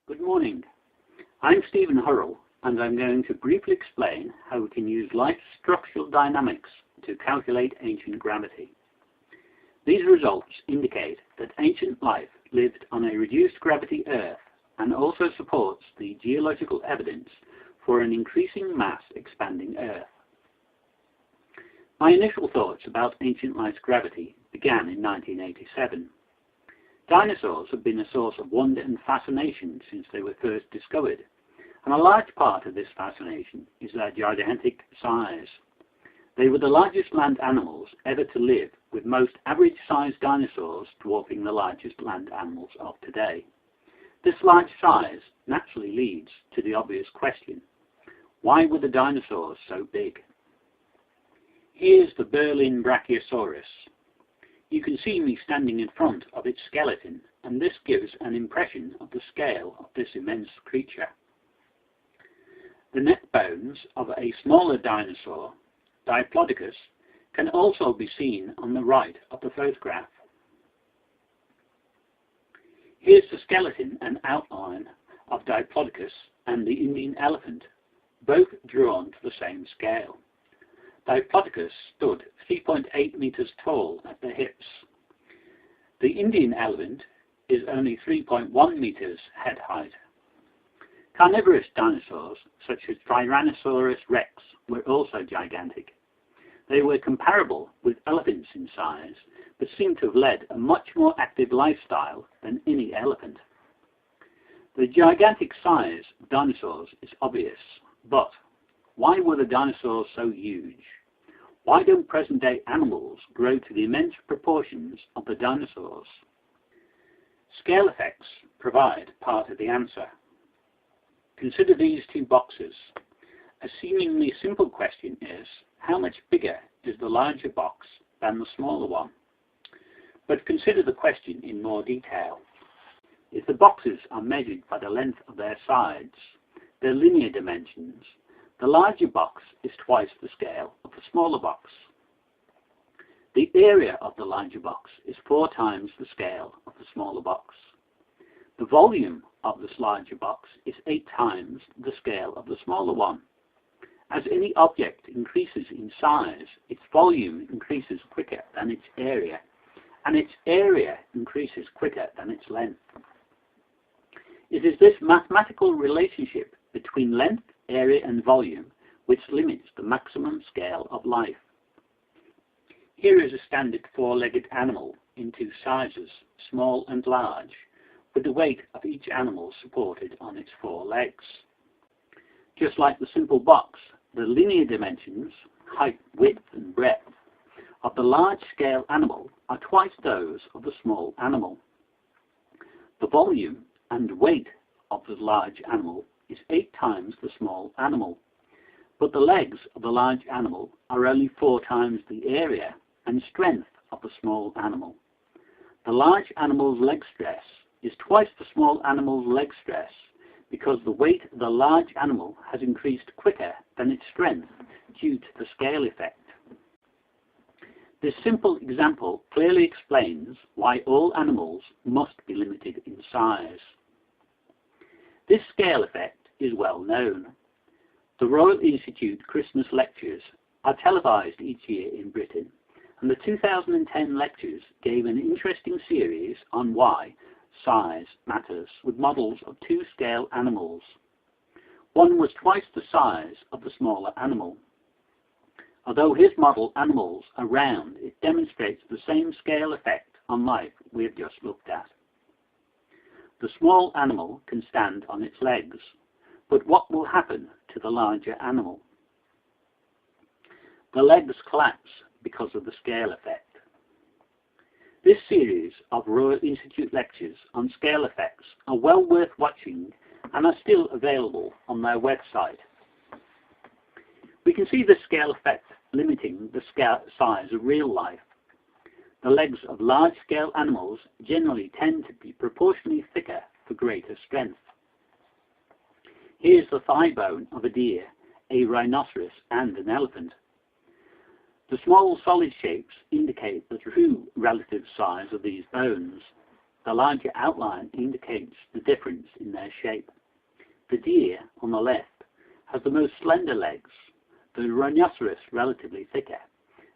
Good morning. I'm Stephena Hurrell, and I'm going to briefly explain how we can use light structural dynamics to calculate ancient gravity. These results indicate that ancient life lived on a reduced gravity Earth and also supports the geological evidence for an increasing mass expanding Earth. My initial thoughts about ancient life's gravity began in 1987. Dinosaurs have been a source of wonder and fascination since they were first discovered, and a large part of this fascination is their gigantic size. They were the largest land animals ever to live, with most average-sized dinosaurs dwarfing the largest land animals of today. This large size naturally leads to the obvious question: why were the dinosaurs so big? Here's the Berlin Brachiosaurus. You can see me standing in front of its skeleton, and this gives an impression of the scale of this immense creature. The neck bones of a smaller dinosaur, Diplodocus, can also be seen on the right of the photograph. Here's the skeleton and outline of Diplodocus and the Indian elephant, both drawn to the same scale. Diplodocus stood 3.8 meters tall at the hips. The Indian elephant is only 3.1 meters head height. Carnivorous dinosaurs, such as Tyrannosaurus rex, were also gigantic. They were comparable with elephants in size, but seem to have led a much more active lifestyle than any elephant. The gigantic size of dinosaurs is obvious, but why were the dinosaurs so huge? Why don't present-day animals grow to the immense proportions of the dinosaurs? Scale effects provide part of the answer. Consider these two boxes. A seemingly simple question is, how much bigger is the larger box than the smaller one? But consider the question in more detail. If the boxes are measured by the length of their sides, their linear dimensions, the larger box is twice the scale of the smaller box. The area of the larger box is 4 times the scale of the smaller box. The volume of this larger box is 8 times the scale of the smaller one. As any object increases in size, its volume increases quicker than its area, and its area increases quicker than its length. It is this mathematical relationship between length, area and volume which limits the maximum scale of life. Here is a standard 4-legged animal in 2 sizes, small and large, with the weight of each animal supported on its 4 legs. Just like the simple box, the linear dimensions, height, width and breadth, of the large-scale animal are twice those of the small animal. The volume and weight of the large animal is 8 times the small animal, but the legs of the large animal are only 4 times the area and strength of the small animal. The large animal's leg stress is twice the small animal's leg stress because the weight of the large animal has increased quicker than its strength due to the scale effect. This simple example clearly explains why all animals must be limited in size. This scale effect is well known. The Royal Institute Christmas lectures are televised each year in Britain, and the 2010 lectures gave an interesting series on why size matters, with models of 2 scale animals. One was twice the size of the smaller animal. Although his model animals are round, it demonstrates the same scale effect on life we have just looked at. The small animal can stand on its legs, but what will happen to the larger animal? The legs collapse because of the scale effect. This series of Royal Institute lectures on scale effects are well worth watching and are still available on their website. We can see the scale effect limiting the size of real life. The legs of large-scale animals generally tend to be proportionally thicker for greater strength. Here's the thigh bone of a deer, a rhinoceros and an elephant. The small solid shapes indicate the true relative size of these bones. the larger outline indicates the difference in their shape. The deer, on the left, has the most slender legs, the rhinoceros relatively thicker,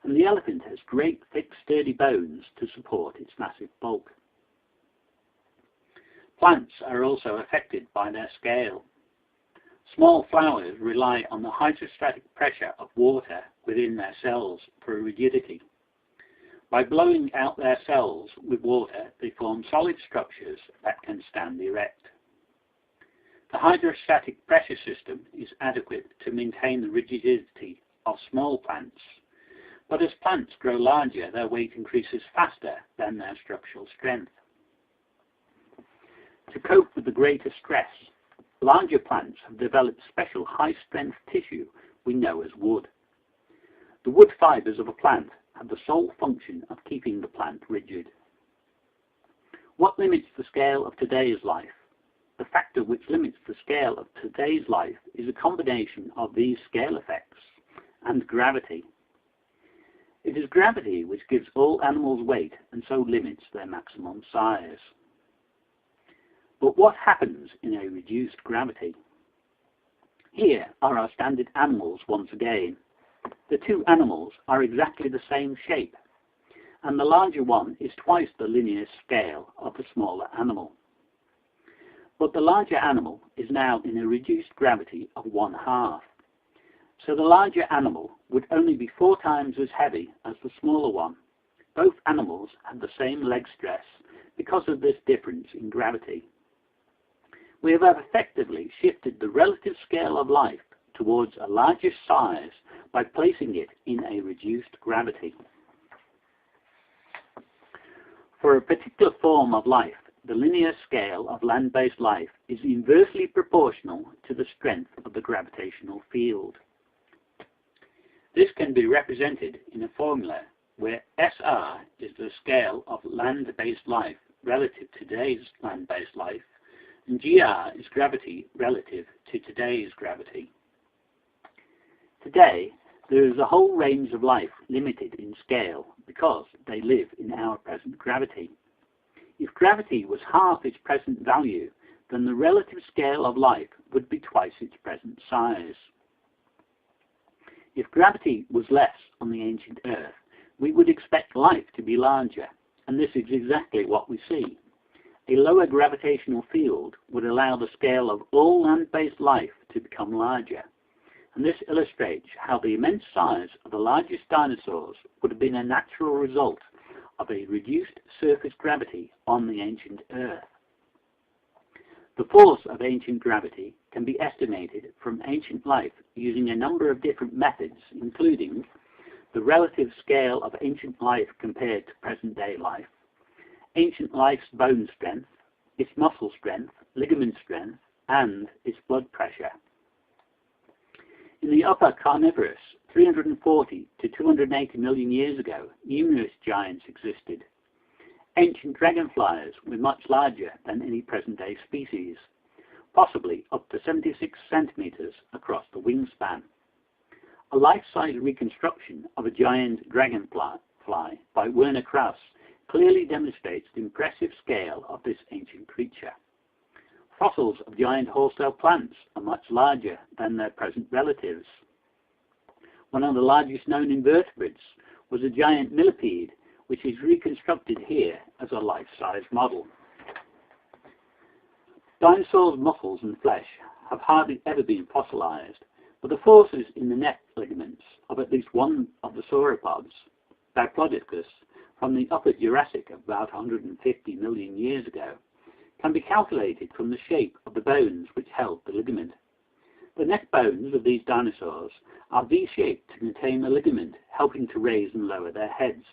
and the elephant has great, thick, sturdy bones to support its massive bulk. Plants are also affected by their scale. Small flowers rely on the hydrostatic pressure of water within their cells for rigidity. By blowing out their cells with water, they form solid structures that can stand erect. The hydrostatic pressure system is adequate to maintain the rigidity of small plants, but as plants grow larger, their weight increases faster than their structural strength. To cope with the greater stress, larger plants have developed special high-strength tissue we know as wood. The wood fibers of a plant have the sole function of keeping the plant rigid. What limits the scale of today's life? The factor which limits the scale of today's life is a combination of these scale effects and gravity. It is gravity which gives all animals weight and so limits their maximum size. But what happens in a reduced gravity? Here are our standard animals once again. The two animals are exactly the same shape, and the larger one is twice the linear scale of the smaller animal. But the larger animal is now in a reduced gravity of 1/2. So the larger animal would only be 4 times as heavy as the smaller one. Both animals have the same leg stress because of this difference in gravity. We have effectively shifted the relative scale of life towards a larger size by placing it in a reduced gravity. For a particular form of life, the linear scale of land-based life is inversely proportional to the strength of the gravitational field. This can be represented in a formula where SR is the scale of land-based life relative to today's land-based life, and GR is gravity relative to today's gravity. Today, there is a whole range of life limited in scale because they live in our present gravity. If gravity was half its present value, then the relative scale of life would be twice its present size. If gravity was less on the ancient Earth, we would expect life to be larger, and this is exactly what we see. A lower gravitational field would allow the scale of all land-based life to become larger, and this illustrates how the immense size of the largest dinosaurs would have been a natural result of a reduced surface gravity on the ancient Earth. The force of ancient gravity can be estimated from ancient life using a number of different methods, including the relative scale of ancient life compared to present-day life, ancient life's bone strength, its muscle strength, ligament strength, and its blood pressure. In the Upper Carnivorous, 340 to 280 million years ago, numerous giants existed. Ancient dragonflies were much larger than any present-day species, possibly up to 76 centimeters across the wingspan. A life-size reconstruction of a giant dragonfly by Werner Krauss clearly demonstrates the impressive scale of this ancient creature. Fossils of giant horsetail plants are much larger than their present relatives. One of the largest known invertebrates was a giant millipede, which is reconstructed here as a life-size model. Dinosaurs' muscles and flesh have hardly ever been fossilized, but the forces in the neck ligaments of at least one of the sauropods, Diplodocus, from the Upper Jurassic of about 150 million years ago, can be calculated from the shape of the bones which held the ligament. The neck bones of these dinosaurs are V-shaped to contain the ligament, helping to raise and lower their heads.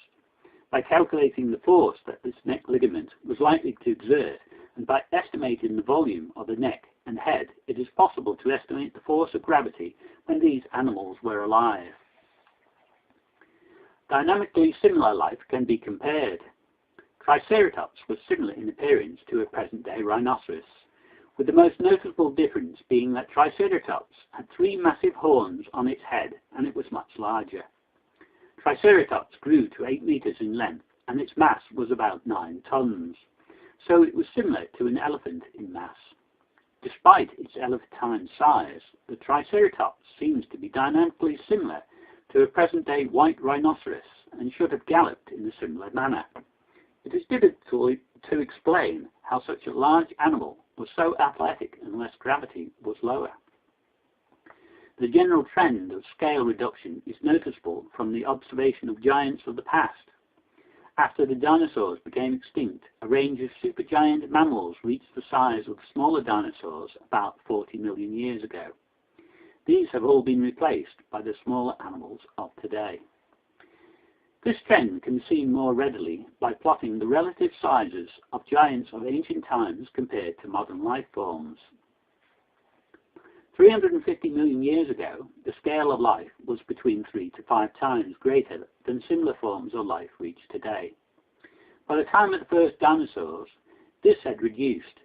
By calculating the force that this neck ligament was likely to exert, and by estimating the volume of the neck and head, it is possible to estimate the force of gravity when these animals were alive. Dynamically similar life can be compared. Triceratops was similar in appearance to a present-day rhinoceros, with the most notable difference being that Triceratops had 3 massive horns on its head and it was much larger. Triceratops grew to 8 meters in length and its mass was about 9 tons. so it was similar to an elephant in mass. Despite its elephantine size, the Triceratops seems to be dynamically similar to a present-day white rhinoceros and should have galloped in a similar manner. It is difficult to explain how such a large animal was so athletic unless gravity was lower. The general trend of scale reduction is noticeable from the observation of giants of the past. After the dinosaurs became extinct, a range of supergiant mammals reached the size of smaller dinosaurs about 40 million years ago. These have all been replaced by the smaller animals of today. This trend can be seen more readily by plotting the relative sizes of giants of ancient times compared to modern life forms. 350 million years ago, the scale of life was between 3 to 5 times greater than similar forms of life reached today. By the time of the first dinosaurs, this had reduced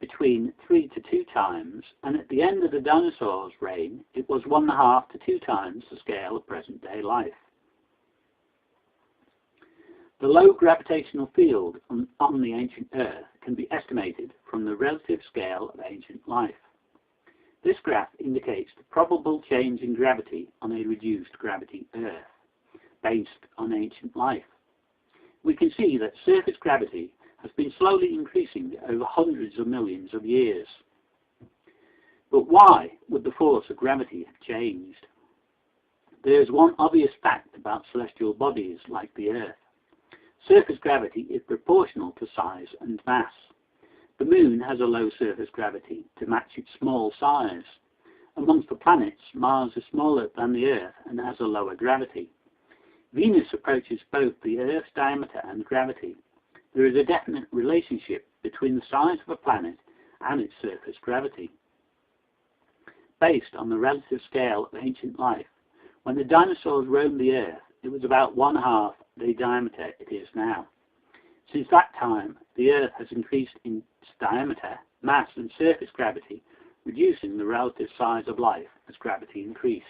between 3 to 2 times, and at the end of the dinosaurs' reign, it was 1.5 to 2 times the scale of present-day life. The low gravitational field on the ancient Earth can be estimated from the relative scale of ancient life. This graph indicates the probable change in gravity on a reduced gravity Earth, based on ancient life. We can see that surface gravity has been slowly increasing over hundreds of millions of years. But why would the force of gravity have changed? There is one obvious fact about celestial bodies like the Earth. Surface gravity is proportional to size and mass. The Moon has a low surface gravity to match its small size. Amongst the planets, Mars is smaller than the Earth and has a lower gravity. Venus approaches both the Earth's diameter and gravity. There is a definite relationship between the size of a planet and its surface gravity. Based on the relative scale of ancient life, when the dinosaurs roamed the Earth, it was about 1/2 the diameter it is now. Since that time, the Earth has increased in its diameter, mass and surface gravity, reducing the relative size of life as gravity increased.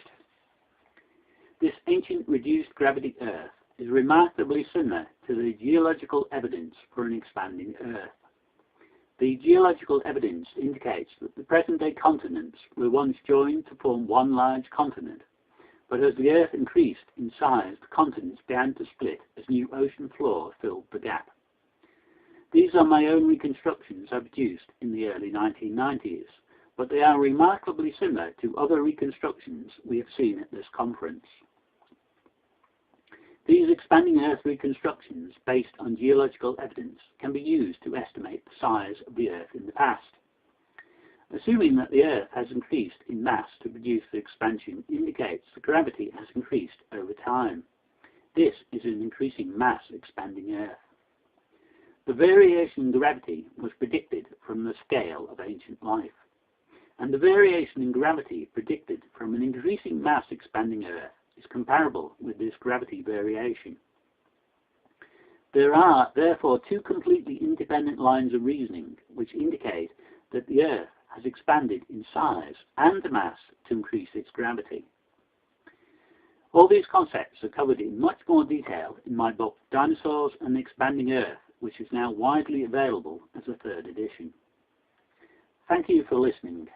This ancient reduced gravity Earth is remarkably similar to the geological evidence for an expanding Earth. The geological evidence indicates that the present-day continents were once joined to form one large continent, but as the Earth increased in size, the continents began to split as new ocean floor filled the gap. These are my own reconstructions I produced in the early 1990s, but they are remarkably similar to other reconstructions we have seen at this conference. These expanding Earth reconstructions, based on geological evidence, can be used to estimate the size of the Earth in the past. Assuming that the Earth has increased in mass to produce the expansion indicates that gravity has increased over time. This is an increasing mass expanding Earth. The variation in gravity was predicted from the scale of ancient life, and the variation in gravity predicted from an increasing mass expanding Earth is comparable with this gravity variation. There are therefore two completely independent lines of reasoning which indicate that the Earth has expanded in size and mass to increase its gravity. All these concepts are covered in much more detail in my book Dinosaurs and the Expanding Earth, which is now widely available as a 3rd edition. Thank you for listening.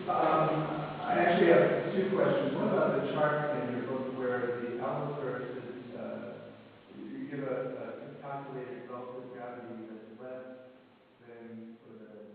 I actually have 2 questions. One about the chart in your book where the alpha is, you give a calculated relative gravity that's less than for the